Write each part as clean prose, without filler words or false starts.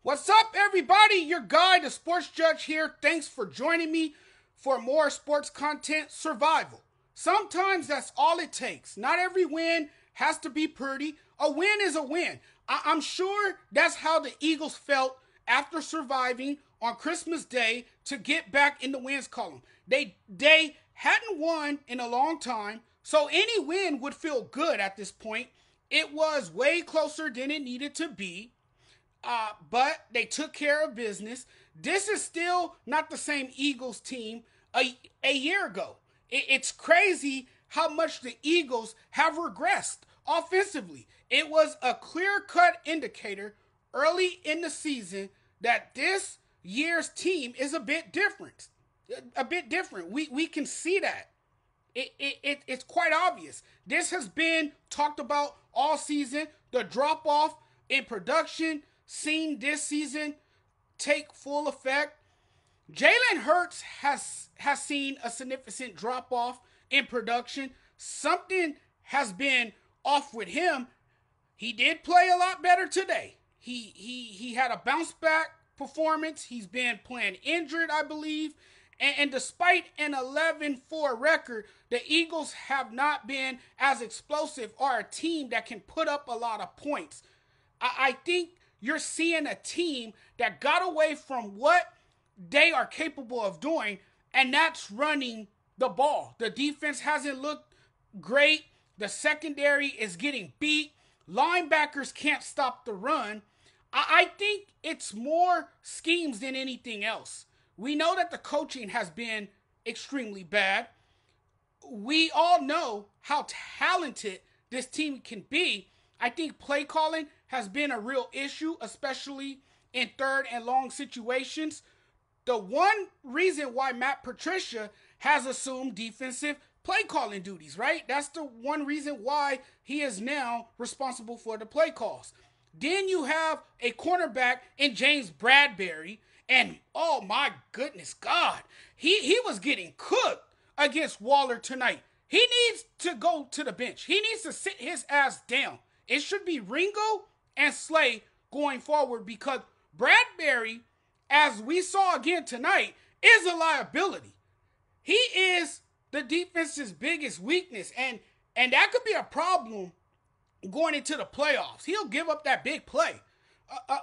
What's up, everybody? Your guy, the Sports Judge here. Thanks for joining me for more sports content survival. Sometimes that's all it takes. Not every win has to be pretty. A win is a win. I'm sure that's how the Eagles felt after surviving on Christmas Day to get back in the wins column. They hadn't won in a long time, so any win would feel good at this point. It was way closer than it needed to be. But they took care of business. This is still not the same Eagles team a year ago. It's crazy how much the Eagles have regressed offensively. It was a clear-cut indicator early in the season that this year's team is a bit different. A bit different. We can see that. It's quite obvious. This has been talked about all season. The drop-off in production seen this season take full effect. Jalen Hurts has seen a significant drop off in production. Something has been off with him. He did play a lot better today. He had a bounce back performance. He's been playing injured, I believe. And despite an 11-4 record, the Eagles have not been as explosive or a team that can put up a lot of points. I think you're seeing a team that got away from what they are capable of doing, and that's running the ball. The defense hasn't looked great. The secondary is getting beat. Linebackers can't stop the run. I think it's more schemes than anything else. We know that the coaching has been extremely bad. We all know how talented this team can be. I think play calling has been a real issue, especially in third and long situations. The one reason why Matt Patricia has assumed defensive play calling duties, right? That's the one reason why he is now responsible for the play calls. Then you have a cornerback in James Bradbury, and oh my goodness, God, he was getting cooked against Waller tonight. He needs to go to the bench. He needs to sit his ass down. It should be Ringo and Slay going forward because Bradbury, as we saw again tonight, is a liability. He is the defense's biggest weakness, and that could be a problem going into the playoffs. He'll give up that big play.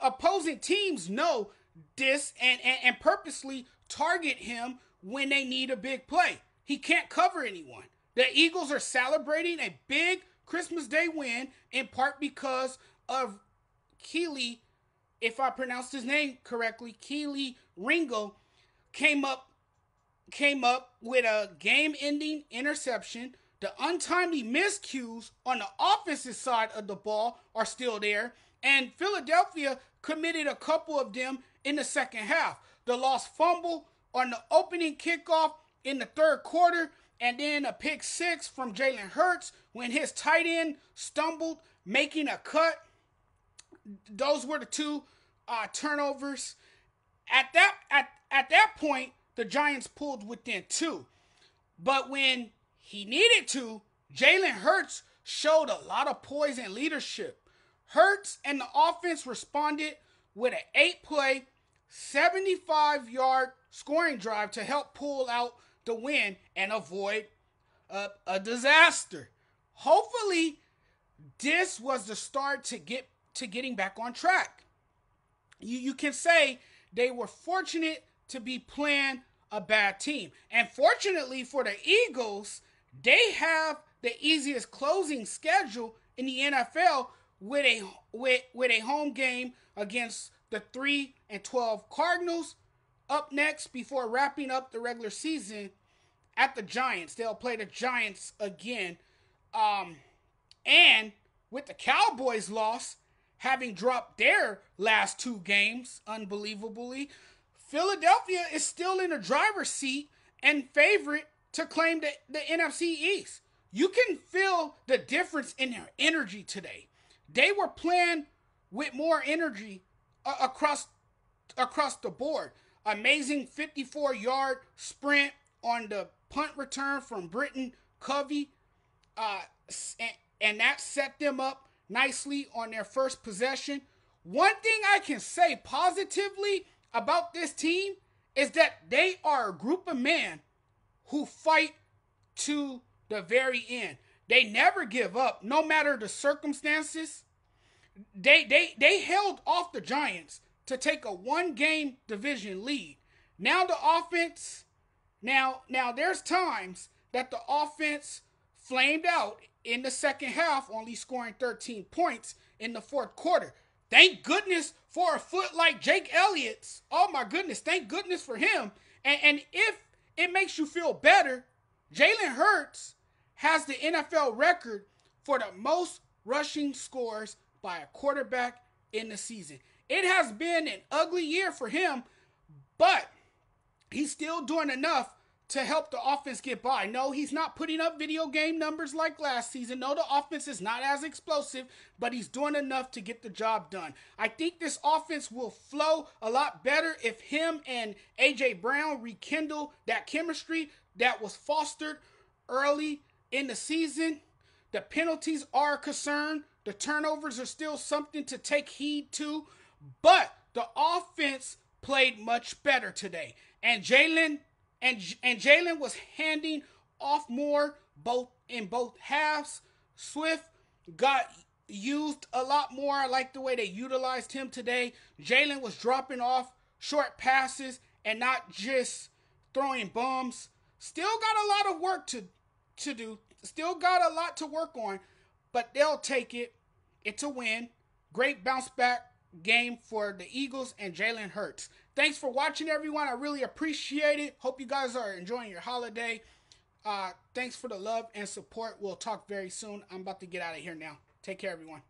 Opposing teams know this and purposely target him when they need a big play. He can't cover anyone. The Eagles are celebrating a big Christmas Day win in part because of Kelee, if I pronounced his name correctly, Kelee Ringo came up with a game-ending interception. The untimely miscues on the offensive side of the ball are still there, and Philadelphia committed a couple of them in the second half. The lost fumble on the opening kickoff in the third quarter, and then a pick six from Jalen Hurts when his tight end stumbled, making a cut. Those were the two turnovers. At that point, the Giants pulled within two. But when he needed to, Jalen Hurts showed a lot of poise and leadership. Hurts and the offense responded with an 8-play, 75-yard scoring drive to help pull out the win and avoid a disaster. Hopefully, this was the start to getting back on track. You can say they were fortunate to be playing a bad team. And fortunately for the Eagles, they have the easiest closing schedule in the NFL with a home game against the 3-12 Cardinals. Up next, before wrapping up the regular season, at the Giants. They'll play the Giants again. And with the Cowboys loss, having dropped their last two games, unbelievably, Philadelphia is still in the driver's seat and favorite to claim the NFC East. You can feel the difference in their energy today. They were playing with more energy across the board. Amazing 54-yard sprint on the punt return from Britton Covey. And that set them up nicely on their first possession. One thing I can say positively about this team is that they are a group of men who fight to the very end. They never give up, no matter the circumstances. They held off the Giants to take a one-game division lead. Now the offense, now there's times that the offense flamed out in the second half, only scoring 13 points in the fourth quarter. Thank goodness for a foot like Jake Elliott's. Oh my goodness, thank goodness for him. And if it makes you feel better, Jalen Hurts has the NFL record for the most rushing scores by a quarterback in the season. It has been an ugly year for him, but he's still doing enough to help the offense get by. No, he's not putting up video game numbers like last season. No, the offense is not as explosive, but he's doing enough to get the job done. I think this offense will flow a lot better if him and A.J. Brown rekindle that chemistry that was fostered early in the season. The penalties are a concern. The turnovers are still something to take heed to, but the offense played much better today. And Jalen was handing off more in both halves. Swift got used a lot more. I like the way they utilized him today. Jalen was dropping off short passes and not just throwing bombs. Still got a lot of work to do. Still got a lot to work on, but they'll take it. It's a win. Great bounce back game for the Eagles and Jalen Hurts. Thanks for watching, everyone. I really appreciate it. Hope you guys are enjoying your holiday. Thanks for the love and support. We'll talk very soon. I'm about to get out of here now. Take care, everyone.